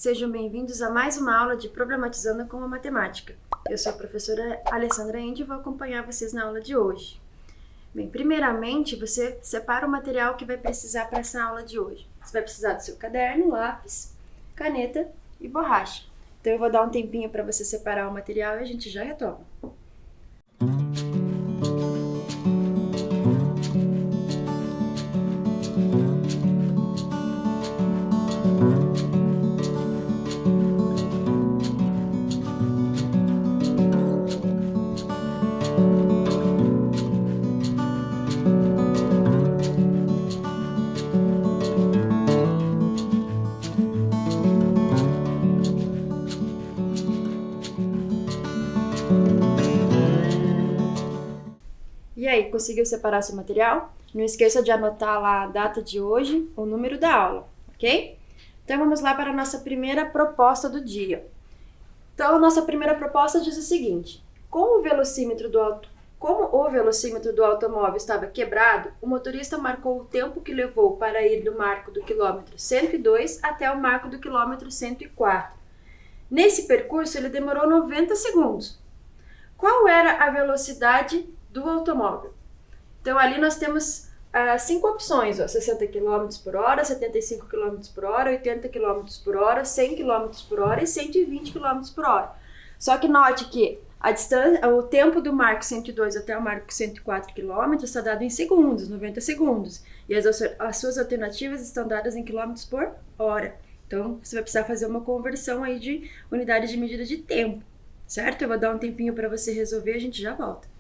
Sejam bem-vindos a mais uma aula de Problematizando com a Matemática. Eu sou a professora Alessandra Endi e vou acompanhar vocês na aula de hoje. Bem, primeiramente, você separa o material que vai precisar para essa aula de hoje. Você vai precisar do seu caderno, lápis, caneta e borracha. Então, eu vou dar um tempinho para você separar o material e a gente já retoma. E aí, conseguiu separar seu material? Não esqueça de anotar lá a data de hoje, o número da aula, ok? Então, vamos lá para a nossa primeira proposta do dia. Então, a nossa primeira proposta diz o seguinte: como o velocímetro do automóvel estava quebrado, o motorista marcou o tempo que levou para ir do marco do quilômetro 102 até o marco do quilômetro 104. Nesse percurso, ele demorou 90 segundos. Qual era a velocidade do automóvel? Então, ali nós temos 5 opções, 60 km por hora, 75 km por hora, 80 km por hora, 100 km por hora e 120 km por hora. Só que note que a distância, o tempo do marco 102 até o marco 104 km está dado em segundos, 90 segundos. E as suas alternativas estão dadas em quilômetros por hora. Então, você vai precisar fazer uma conversão aí de unidade de medida de tempo, certo? Eu vou dar um tempinho para você resolver e a gente já volta.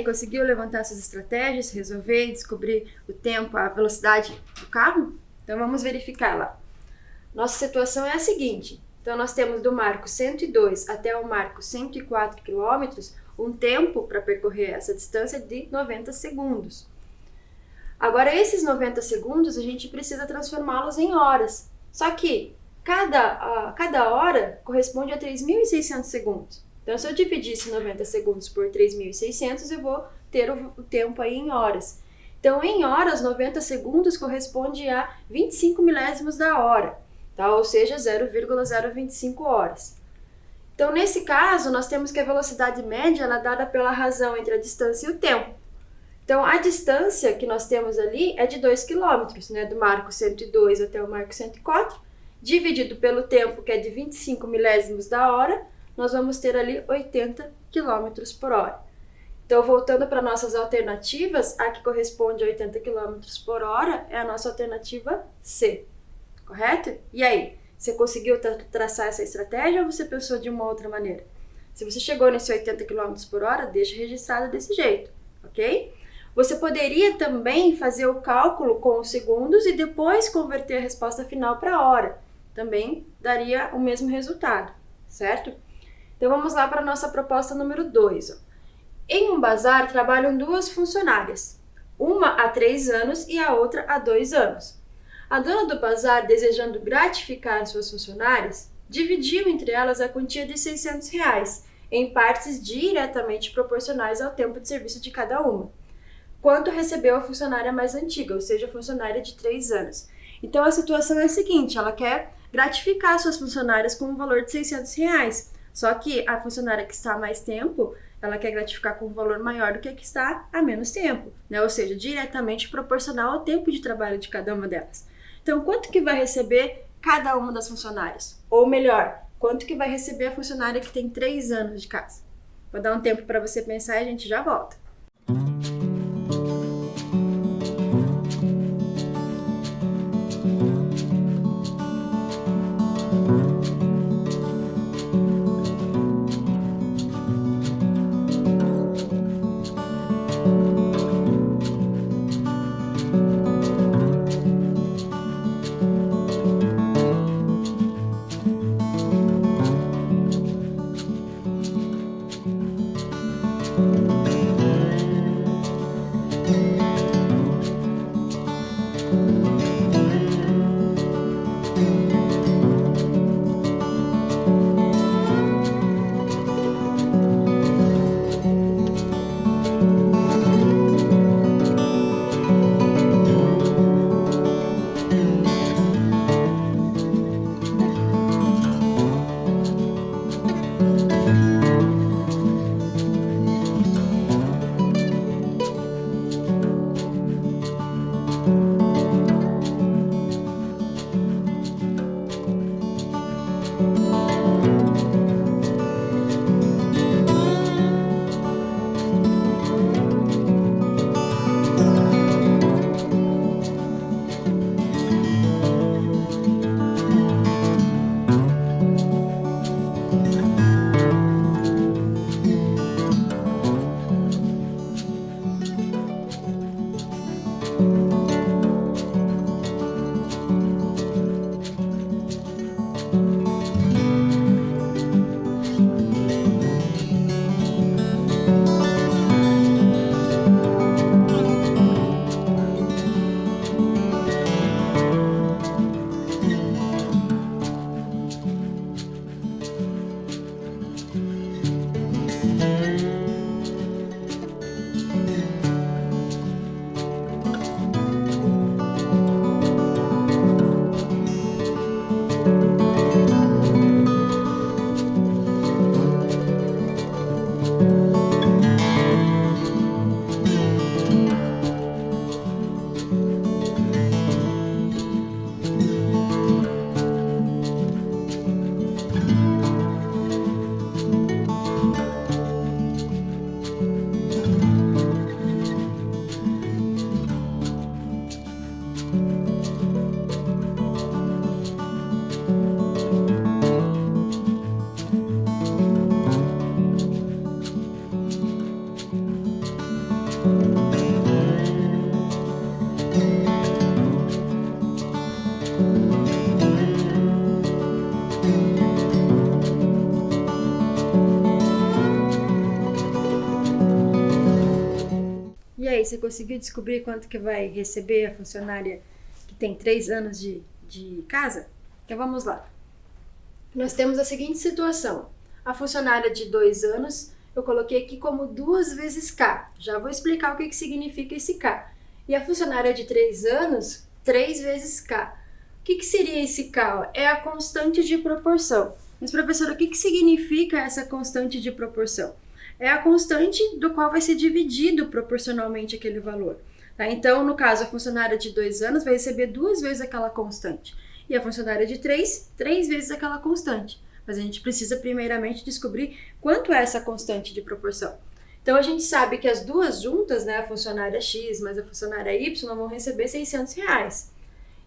conseguiu levantar suas estratégias, resolver, descobrir o tempo, a velocidade do carro? Então vamos verificar lá. Nossa situação é a seguinte. Então nós temos do marco 102 até o marco 104 km um tempo para percorrer essa distância de 90 segundos. Agora esses 90 segundos a gente precisa transformá-los em horas. Só que cada hora corresponde a 3.600 segundos. Então, se eu dividisse 90 segundos por 3.600, eu vou ter o tempo aí em horas. Então, em horas, 90 segundos corresponde a 25 milésimos da hora, tá? Ou seja, 0,025 horas. Então, nesse caso, nós temos que a velocidade média ela é dada pela razão entre a distância e o tempo. Então, a distância que nós temos ali é de 2 km, né? Do marco 102 até o marco 104, dividido pelo tempo, que é de 25 milésimos da hora, nós vamos ter ali 80 km por hora. Então, voltando para nossas alternativas, a que corresponde a 80 km por hora é a nossa alternativa C, correto? E aí, você conseguiu traçar essa estratégia ou você pensou de uma outra maneira? Se você chegou nesse 80 km por hora, deixa registrado desse jeito, ok? Você poderia também fazer o cálculo com os segundos e depois converter a resposta final para a hora. Também daria o mesmo resultado, certo? Então vamos lá para a nossa proposta número 2. Em um bazar trabalham duas funcionárias, uma há 3 anos e a outra há 2 anos. A dona do bazar, desejando gratificar suas funcionárias, dividiu entre elas a quantia de R$600, em partes diretamente proporcionais ao tempo de serviço de cada uma. Quanto recebeu a funcionária mais antiga, ou seja, a funcionária de 3 anos. Então a situação é a seguinte, ela quer gratificar suas funcionárias com um valor de R$600. Só que a funcionária que está há mais tempo, ela quer gratificar com um valor maior do que a que está há menos tempo, né? Ou seja, diretamente proporcional ao tempo de trabalho de cada uma delas. Então, quanto que vai receber cada uma das funcionárias? Ou melhor, quanto que vai receber a funcionária que tem 3 anos de casa? Vou dar um tempo para você pensar e a gente já volta. você conseguiu descobrir quanto que vai receber a funcionária que tem 3 anos de casa? Então vamos lá. Nós temos a seguinte situação. A funcionária de 2 anos, eu coloquei aqui como 2 vezes K. Já vou explicar o que significa esse K. E a funcionária de 3 anos, 3 vezes K. O que seria esse K? É a constante de proporção. Mas, professora, o que significa essa constante de proporção? É a constante do qual vai ser dividido proporcionalmente aquele valor. Tá? Então, no caso, a funcionária de 2 anos vai receber 2 vezes aquela constante. E a funcionária de 3 vezes aquela constante. Mas a gente precisa primeiramente descobrir quanto é essa constante de proporção. Então, a gente sabe que as duas juntas, né, a funcionária X mais a funcionária Y, vão receber R$600.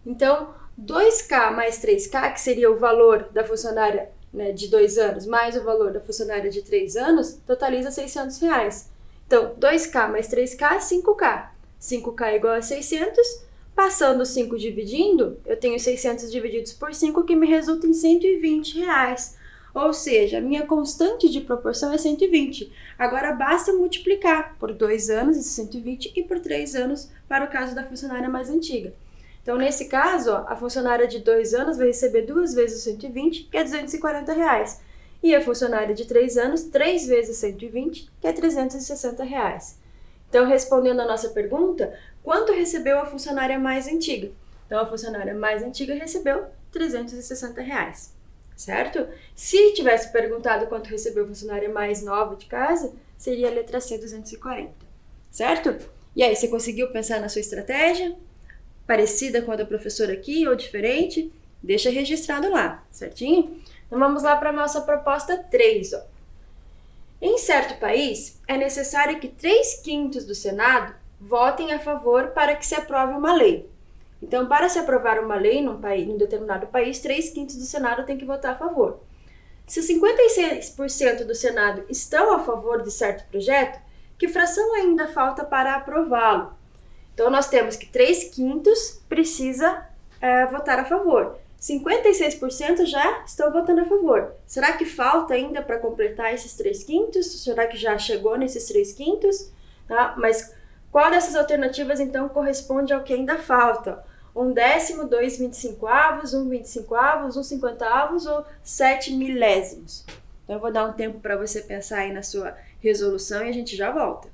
Então, 2K mais 3K, que seria o valor da funcionária, né, de 2 anos, mais o valor da funcionária de 3 anos, totaliza R$600. Então, 2K mais 3K, 5K. 5K é igual a 600. Passando 5 dividindo, eu tenho 600 divididos por 5, que me resulta em R$120. Ou seja, a minha constante de proporção é 120. Agora, basta multiplicar por 2 anos, esse 120, e por 3 anos, para o caso da funcionária mais antiga. Então, nesse caso, ó, a funcionária de 2 anos vai receber 2 vezes o 120, que é R$240. E a funcionária de 3 anos, 3 vezes 120, que é R$360. Então, respondendo a nossa pergunta, quanto recebeu a funcionária mais antiga? Então, a funcionária mais antiga recebeu R$360, certo? Se tivesse perguntado quanto recebeu a funcionária mais nova de casa, seria a letra C, 240, certo? E aí, você conseguiu pensar na sua estratégia? Parecida com a da professora aqui ou diferente? Deixa registrado lá, certinho? Então, vamos lá para a nossa proposta 3, ó. Em certo país, é necessário que 3/5 do Senado votem a favor para que se aprove uma lei. Então, para se aprovar uma lei num determinado país, 3/5 do Senado tem que votar a favor. Se 56% do Senado estão a favor de certo projeto, que fração ainda falta para aprová-lo? Então, nós temos que 3/5 precisa votar a favor. 56% já estão votando a favor. Será que falta ainda para completar esses 3/5? Será que já chegou nesses 3/5? Tá? Mas qual dessas alternativas, então, corresponde ao que ainda falta? 1/10, 2/25, 1/25, 1/50 ou 7 milésimos? Então, eu vou dar um tempo para você pensar aí na sua resolução e a gente já volta.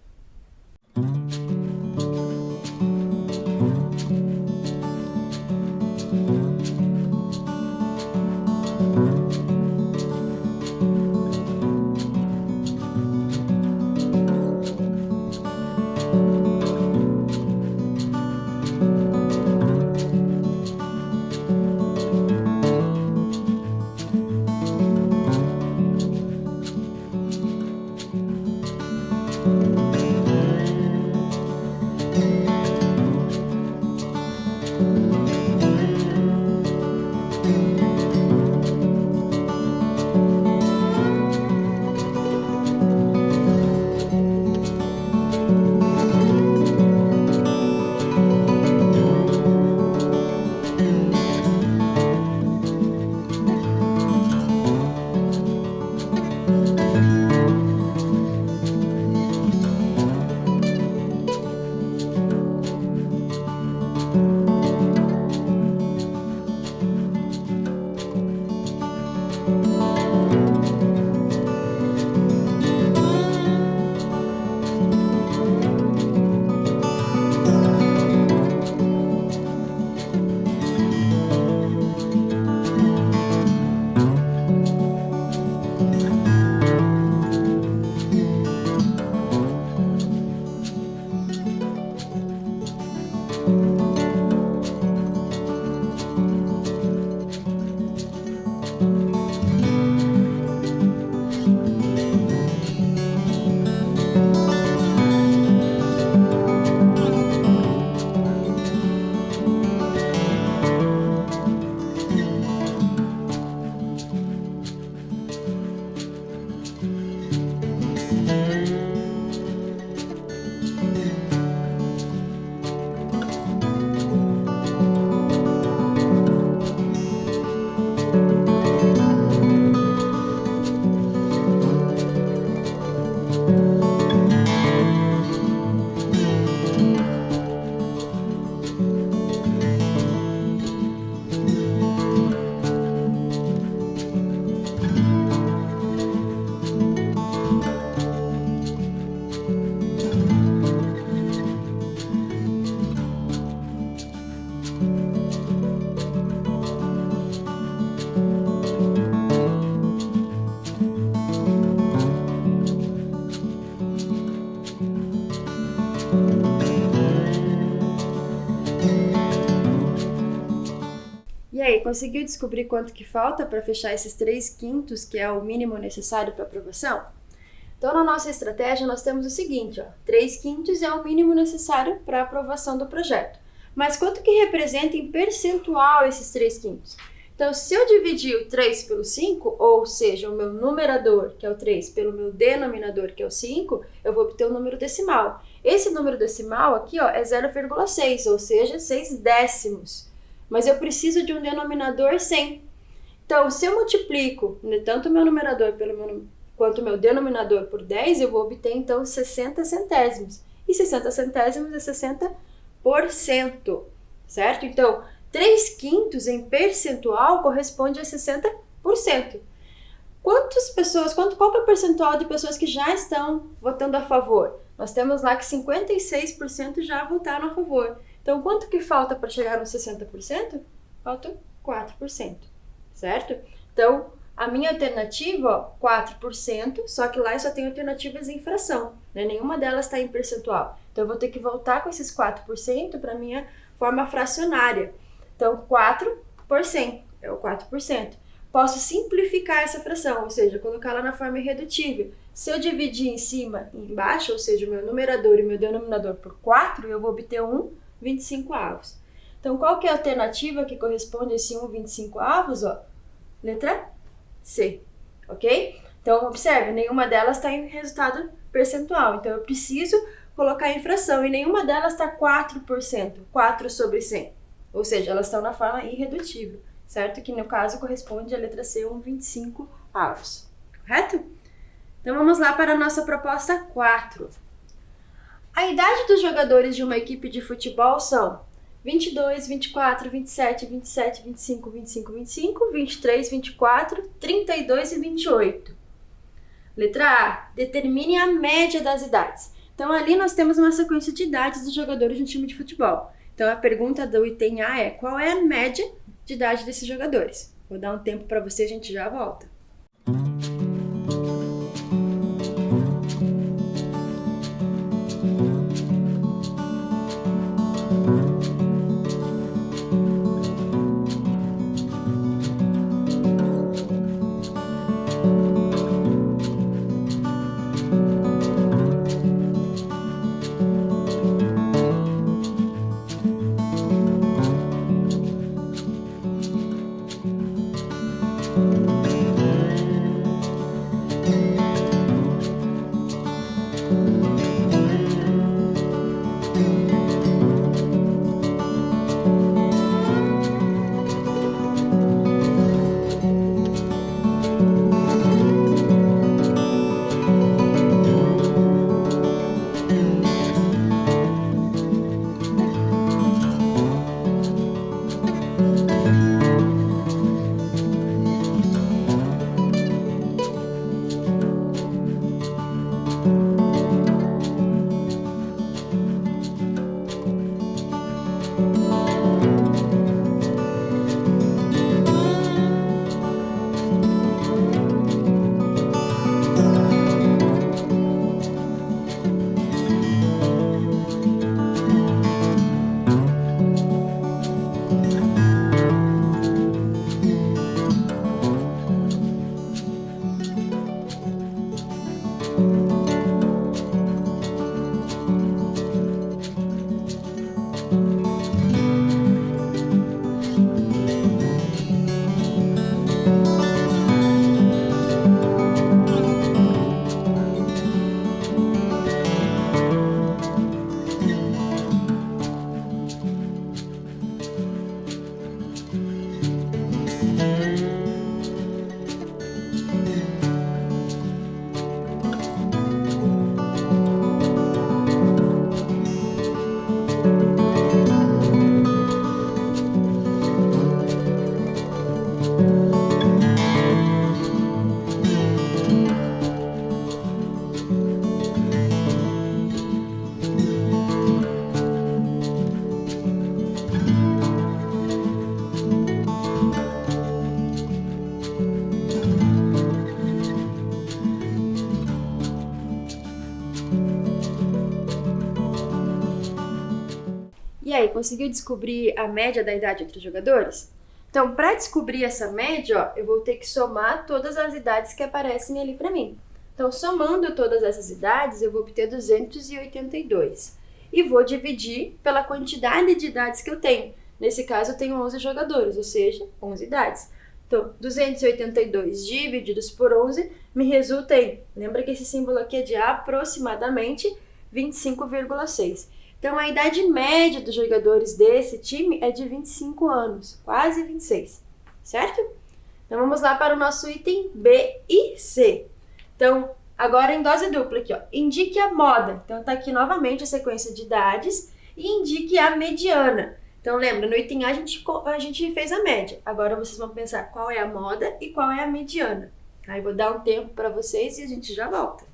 conseguiu descobrir quanto que falta para fechar esses 3/5, que é o mínimo necessário para aprovação? Então, na nossa estratégia, nós temos o seguinte, ó, 3/5 é o mínimo necessário para aprovação do projeto. Mas quanto que representa em percentual esses 3/5? Então, se eu dividir o 3 pelo 5, ou seja, o meu numerador, que é o 3, pelo meu denominador, que é o 5, eu vou obter um número decimal. Esse número decimal aqui, ó, é 0,6, ou seja, 6 décimos. Mas eu preciso de um denominador 100. Então, se eu multiplico, né, tanto o meu numerador quanto o meu denominador por 10, eu vou obter, então, 60 centésimos. E 60 centésimos é 60%, certo? Então, 3/5 em percentual corresponde a 60%. Qual que é o percentual de pessoas que já estão votando a favor? Nós temos lá que 56% já votaram a favor. Então, quanto que falta para chegar nos 60%? Falta 4%, certo? Então, a minha alternativa, ó, 4%, só que lá eu só tenho alternativas em fração, né? Nenhuma delas está em percentual. Então, eu vou ter que voltar com esses 4% para a minha forma fracionária. Então, 4% é o 4%. Posso simplificar essa fração, ou seja, colocá-la na forma irredutível. Se eu dividir em cima e embaixo, ou seja, o meu numerador e o meu denominador por 4, eu vou obter 1/25. Então, qual que é a alternativa que corresponde a esse 1/25? Ó? Letra C, ok? Então, observe, nenhuma delas está em resultado percentual. Então, eu preciso colocar em fração e nenhuma delas está 4%, 4 sobre 100. Ou seja, elas estão na forma irredutível, certo? Que no caso corresponde à letra C, 1/25, correto? Então vamos lá para a nossa proposta 4. A idade dos jogadores de uma equipe de futebol são 22, 24, 27, 27, 25, 25, 25, 23, 24, 32 e 28. Letra A. Determine a média das idades. Então ali nós temos uma sequência de idades dos jogadores de um time de futebol. Então, a pergunta do item A é: qual é a média de idade desses jogadores? Vou dar um tempo para você e a gente já volta. E aí, conseguiu descobrir a média da idade entre os jogadores? Então, para descobrir essa média, ó, eu vou ter que somar todas as idades que aparecem ali para mim. Então, somando todas essas idades, eu vou obter 282. E vou dividir pela quantidade de idades que eu tenho. Nesse caso, eu tenho 11 jogadores, ou seja, 11 idades. Então, 282 divididos por 11 me resulta em, lembra que esse símbolo aqui é de aproximadamente 25,6. Então, a idade média dos jogadores desse time é de 25 anos, quase 26, certo? Então, vamos lá para o nosso item B e C. Então, agora em dose dupla aqui, ó, indique a moda. Então, tá aqui novamente a sequência de idades e indique a mediana. Então, lembra, no item A a gente fez a média. Agora vocês vão pensar qual é a moda e qual é a mediana. Aí, vou dar um tempo para vocês e a gente já volta.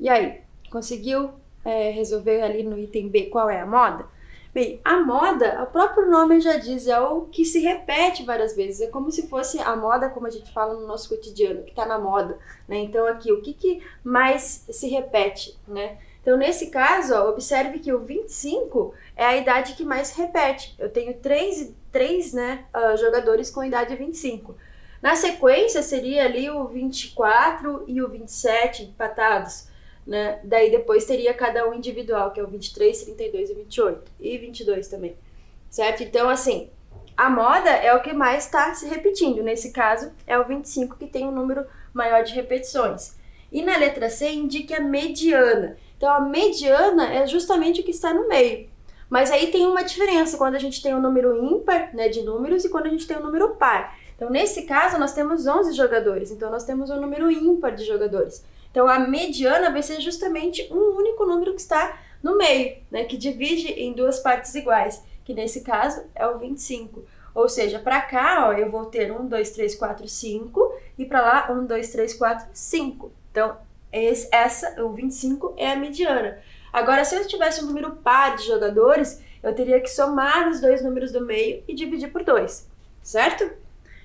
E aí, conseguiu resolver ali no item B qual é a moda? Bem, a moda, o próprio nome já diz, é o que se repete várias vezes. É como se fosse a moda, como a gente fala no nosso cotidiano, que está na moda, né? Então aqui, o que mais se repete, né? Então nesse caso, ó, observe que o 25 é a idade que mais se repete. Eu tenho três jogadores com idade 25. Na sequência seria ali o 24 e o 27 empatados. né? Daí depois teria cada um individual, que é o 23, 32 e 28. E 22 também, certo? Então, assim, a moda é o que mais está se repetindo. Nesse caso, é o 25 que tem um número maior de repetições. E na letra C indica a mediana. Então, a mediana é justamente o que está no meio. Mas aí tem uma diferença quando a gente tem um número ímpar, né, de números, e quando a gente tem um número par. Então, nesse caso, nós temos 11 jogadores. Então, nós temos um número ímpar de jogadores. Então, a mediana vai ser justamente um único número que está no meio, né, que divide em duas partes iguais, que nesse caso é o 25. Ou seja, para cá, ó, eu vou ter 1, 2, 3, 4, 5, e para lá 1, 2, 3, 4, 5. Então, o 25 é a mediana. Agora, se eu tivesse um número par de jogadores, eu teria que somar os dois números do meio e dividir por 2, certo?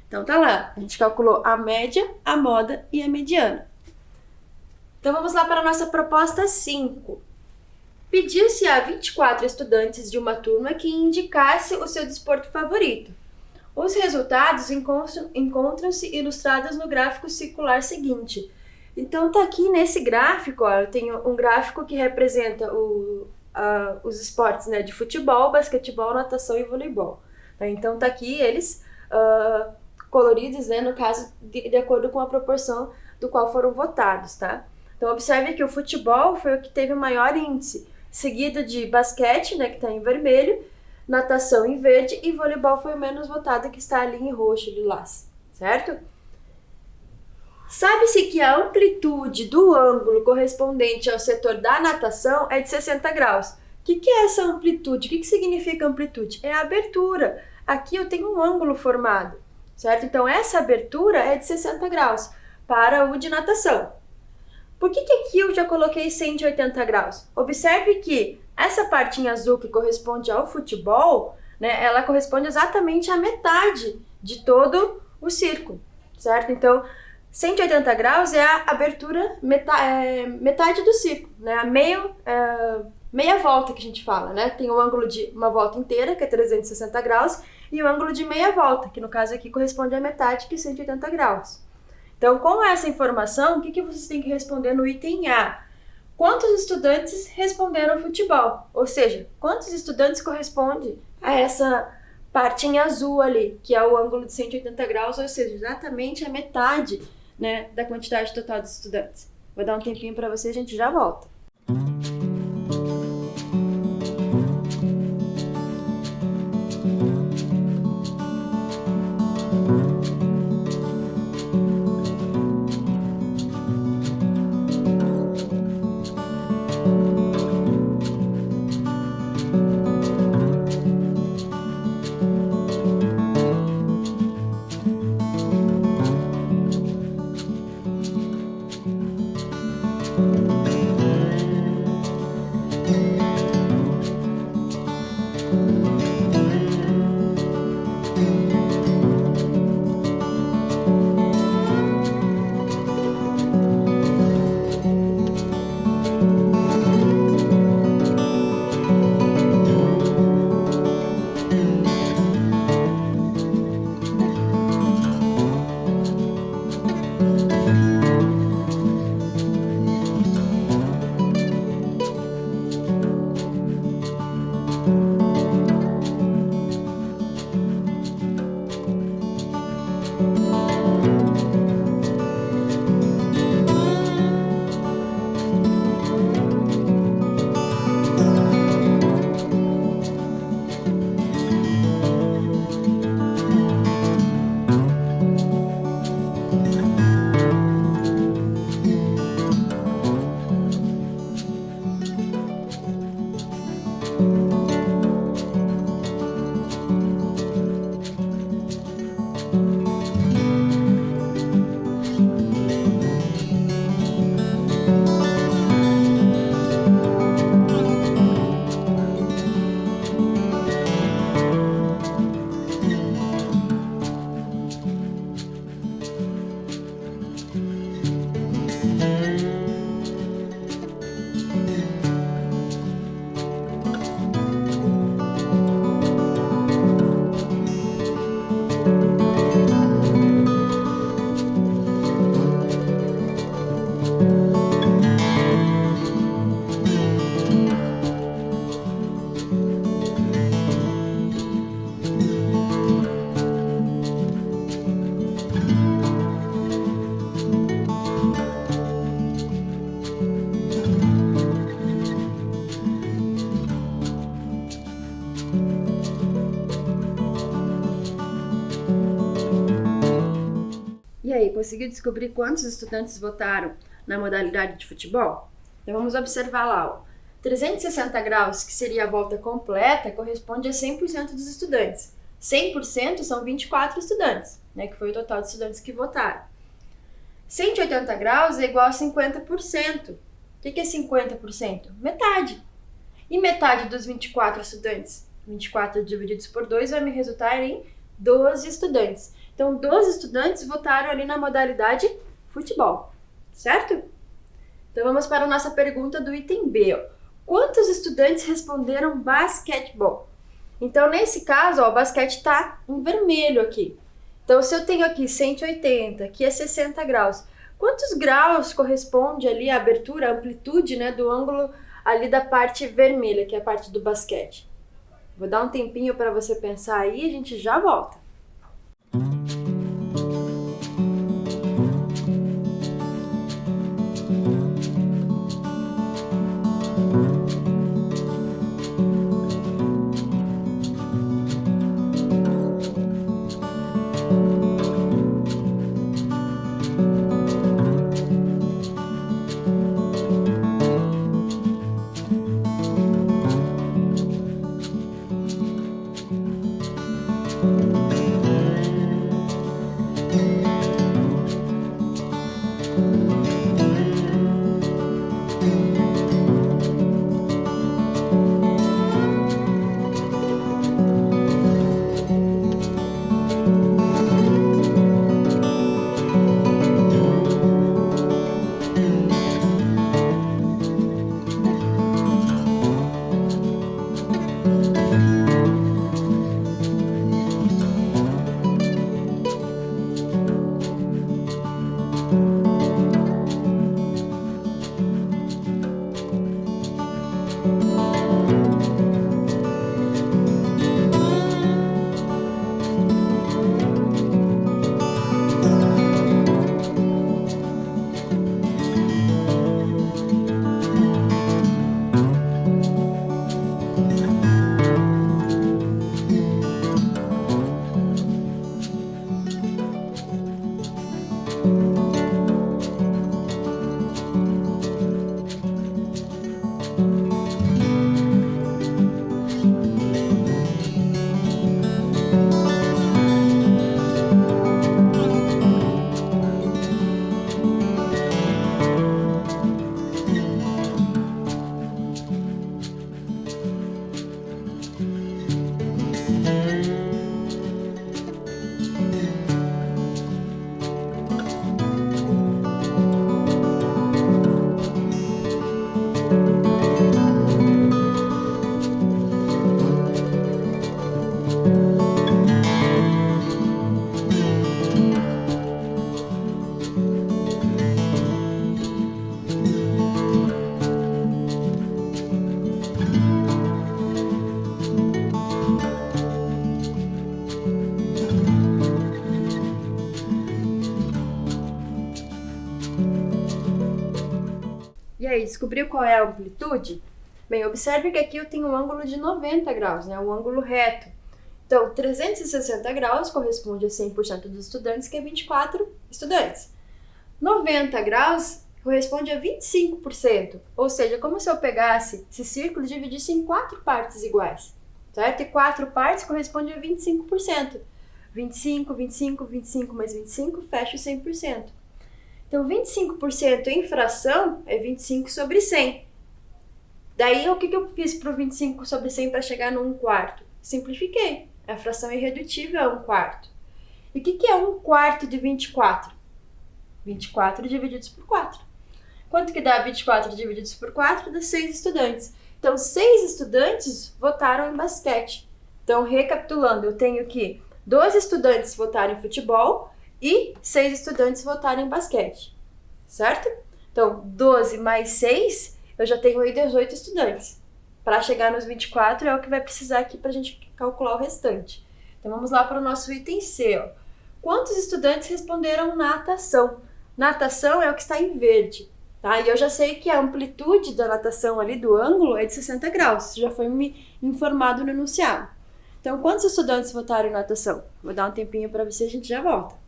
Então tá lá, a gente calculou a média, a moda e a mediana. Então vamos lá para a nossa proposta 5. Pediu-se a 24 estudantes de uma turma que indicasse o seu desporto favorito. Os resultados encontram-se ilustrados no gráfico circular seguinte. Então tá aqui nesse gráfico, ó, eu tenho um gráfico que representa os esportes, né, de futebol, basquetebol, natação e voleibol. Então tá aqui eles coloridos, né, no caso de acordo com a proporção do qual foram votados, tá? Então observe que o futebol foi o que teve o maior índice, seguido de basquete, né, que está em vermelho, natação em verde e voleibol foi o menos votado, que está ali em roxo, lilás, certo? Sabe-se que a amplitude do ângulo correspondente ao setor da natação é de 60 graus. O que é essa amplitude? O que significa amplitude? É a abertura. Aqui eu tenho um ângulo formado, certo? Então essa abertura é de 60 graus para o de natação. Por que aqui eu já coloquei 180 graus? Observe que essa parte em azul que corresponde ao futebol, né, ela corresponde exatamente à metade de todo o círculo, certo? Então, 180 graus é a abertura, metade do círculo, né? A meia volta que a gente fala, né? Tem o ângulo de uma volta inteira, que é 360 graus, e o ângulo de meia volta, que no caso aqui corresponde à metade, que é 180 graus. Então, com essa informação, o que vocês têm que responder no item A? Quantos estudantes responderam futebol? Ou seja, quantos estudantes corresponde a essa parte em azul ali, que é o ângulo de 180 graus, ou seja, exatamente a metade, né, da quantidade total de estudantes. Vou dar um tempinho para você, a gente já volta. aí, conseguiu descobrir quantos estudantes votaram na modalidade de futebol? Então vamos observar lá, ó. 360 graus, que seria a volta completa, corresponde a 100% dos estudantes. 100% são 24 estudantes, né, que foi o total de estudantes que votaram. 180 graus é igual a 50%. O que é 50%? Metade. E metade dos 24 estudantes? 24 divididos por 2 vai me resultar em 12 estudantes. Então, 12 estudantes votaram ali na modalidade futebol, certo? Então, vamos para a nossa pergunta do item B. Ó. Quantos estudantes responderam basquetebol? Então, nesse caso, ó, o basquete está em vermelho aqui. Então, se eu tenho aqui 180, aqui é 60 graus, quantos graus corresponde ali a abertura, a amplitude, né, do ângulo ali da parte vermelha, que é a parte do basquete? Vou dar um tempinho para você pensar aí e a gente já volta. E aí, descobriu qual é a amplitude? Bem, observe que aqui eu tenho um ângulo de 90 graus, né? Um ângulo reto. Então, 360 graus corresponde a 100% dos estudantes, que é 24 estudantes. 90 graus corresponde a 25%. Ou seja, como se eu pegasse esse círculo e dividisse em 4 partes iguais, certo? E 4 partes corresponde a 25%. 25, 25, 25 mais 25 fecha o 100%. Então, 25% em fração é 25 sobre 100. Daí, o que eu fiz para o 25 sobre 100 para chegar no 1/4? Simplifiquei. A fração irredutível é 1/4. E o que é 1/4 de 24? 24 divididos por 4. Quanto que dá 24 divididos por 4? Dá 6 estudantes. Então, 6 estudantes votaram em basquete. Então, recapitulando, eu tenho que 12 estudantes votaram em futebol e 6 estudantes votaram em basquete, certo? Então, 12 mais 6, eu já tenho aí 18 estudantes. Para chegar nos 24 é o que vai precisar aqui para a gente calcular o restante. Então, vamos lá para o nosso item C. Ó. Quantos estudantes responderam natação? Natação é o que está em verde, tá? E eu já sei que a amplitude da natação ali do ângulo é de 60 graus. Isso já foi me informado no enunciado. Então, quantos estudantes votaram em natação? Vou dar um tempinho para você e a gente já volta.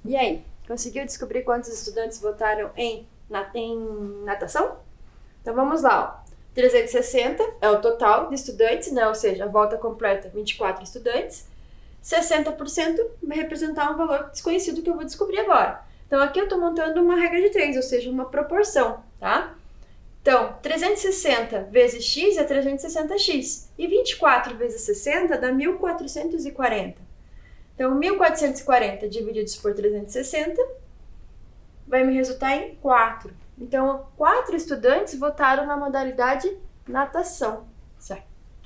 E aí, conseguiu descobrir quantos estudantes votaram em natação? Então vamos lá, ó. 360 é o total de estudantes, né? Ou seja, a volta completa 24 estudantes. 60% vai representar um valor desconhecido que eu vou descobrir agora. Então aqui eu estou montando uma regra de 3, ou seja, uma proporção, tá? Então, 360 vezes x é 360x. E 24 vezes 60 dá 1440. Então, 1440 divididos por 360 vai me resultar em 4. Então, 4 estudantes votaram na modalidade natação,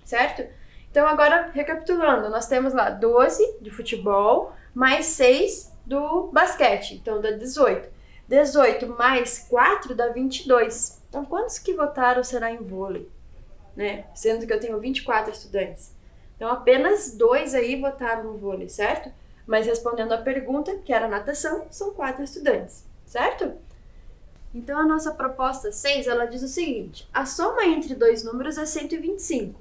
certo? Então, agora, recapitulando, nós temos lá 12 de futebol, mais 6 do basquete, então dá 18. 18 mais 4 dá 22. Então, quantos que votaram será em vôlei? Né? Sendo que eu tenho 24 estudantes. Então, apenas 2 aí votaram no vôlei, certo? Mas respondendo a pergunta, que era natação, são 4 estudantes, certo? Então, a nossa proposta 6, ela diz o seguinte: a soma entre dois números é 125.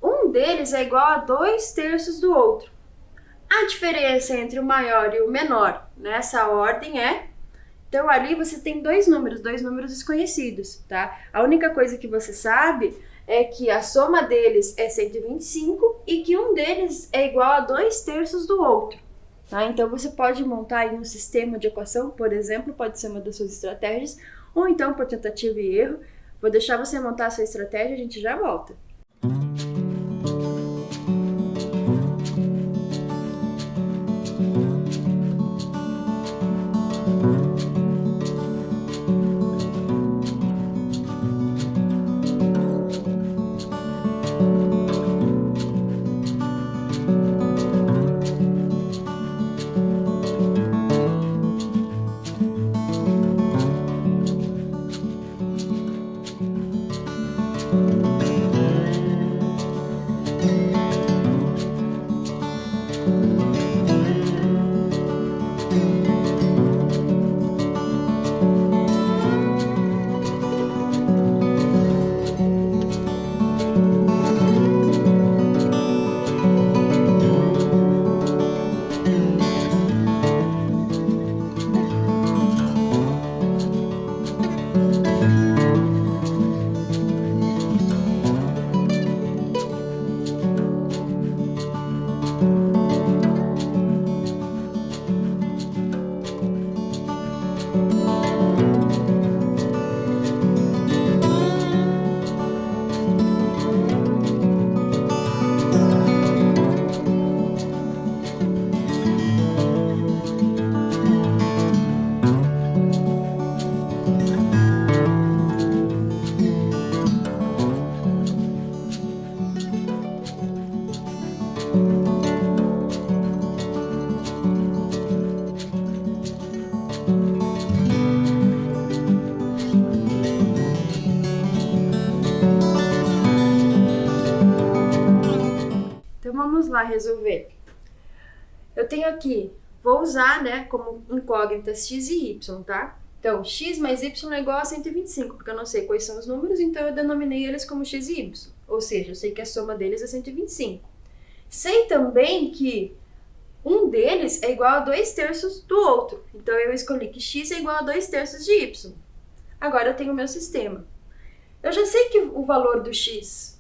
Um deles é igual a 2/3 do outro. A diferença entre o maior e o menor nessa ordem é... Então, ali você tem dois números desconhecidos, tá? A única coisa que você sabe é que a soma deles é 125 e que um deles é igual a 2/3 do outro, tá? Então, você pode montar aí um sistema de equação, por exemplo, pode ser uma das suas estratégias, ou então por tentativa e erro. Vou deixar você montar a sua estratégia e a gente já volta. vamos lá resolver. Eu tenho aqui, vou usar, né, como incógnitas x e y, tá? Então, x mais y é igual a 125, porque eu não sei quais são os números, então eu denominei eles como x e y. Ou seja, eu sei que a soma deles é 125. Sei também que um deles é igual a 2/3 do outro. Então, eu escolhi que x é igual a 2/3 de y. Agora, eu tenho o meu sistema. Eu já sei que o valor do x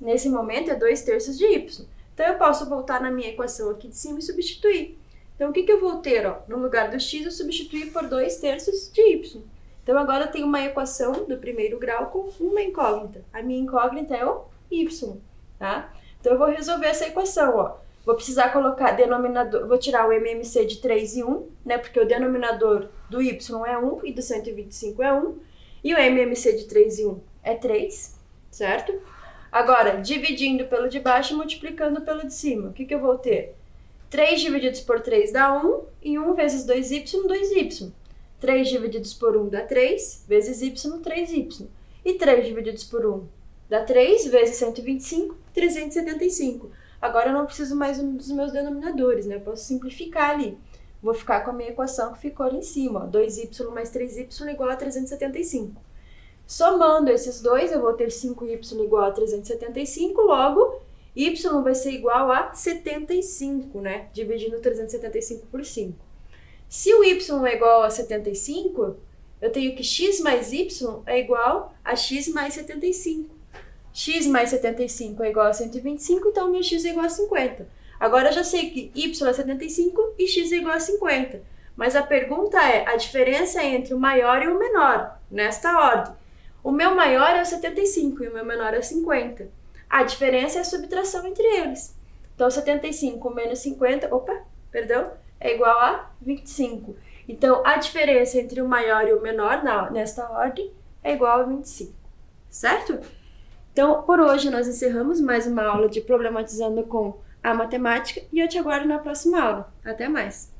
nesse momento é 2/3 de y. Então, eu posso voltar na minha equação aqui de cima e substituir. Então, o que eu vou ter? Ó? No lugar do x, eu substituí por 2/3 de y. Então, agora eu tenho uma equação do primeiro grau com uma incógnita. A minha incógnita é o y, tá? Então, eu vou resolver essa equação, ó. Vou precisar colocar denominador, vou tirar o MMC de 3 e 1, né? Porque o denominador do y é 1 e do 125 é 1. E o MMC de 3 e 1 é 3, certo? Agora, dividindo pelo de baixo e multiplicando pelo de cima, o que eu vou ter? 3 divididos por 3 dá 1, e 1 vezes 2y, 2y. 3 divididos por 1 dá 3, vezes y, 3y. E 3 divididos por 1 dá 3, vezes 125, 375. Agora eu não preciso mais dos meus denominadores, né? Eu posso simplificar ali. Vou ficar com a minha equação que ficou ali em cima, ó. 2y mais 3y é igual a 375. Somando esses dois, eu vou ter 5y igual a 375, logo y vai ser igual a 75, né? Dividindo 375 por 5. Se o y é igual a 75, eu tenho que x mais y é igual a x mais 75. X mais 75 é igual a 125, então meu x é igual a 50. Agora eu já sei que y é 75 e x é igual a 50. Mas a pergunta é a diferença entre o maior e o menor, nesta ordem. O meu maior é o 75 e o meu menor é o 50. A diferença é a subtração entre eles. Então, 75 menos 50, é igual a 25. Então, a diferença entre o maior e o menor, nesta ordem, é igual a 25. Certo? Então, por hoje, nós encerramos mais uma aula de Problematizando com a Matemática e eu te aguardo na próxima aula. Até mais!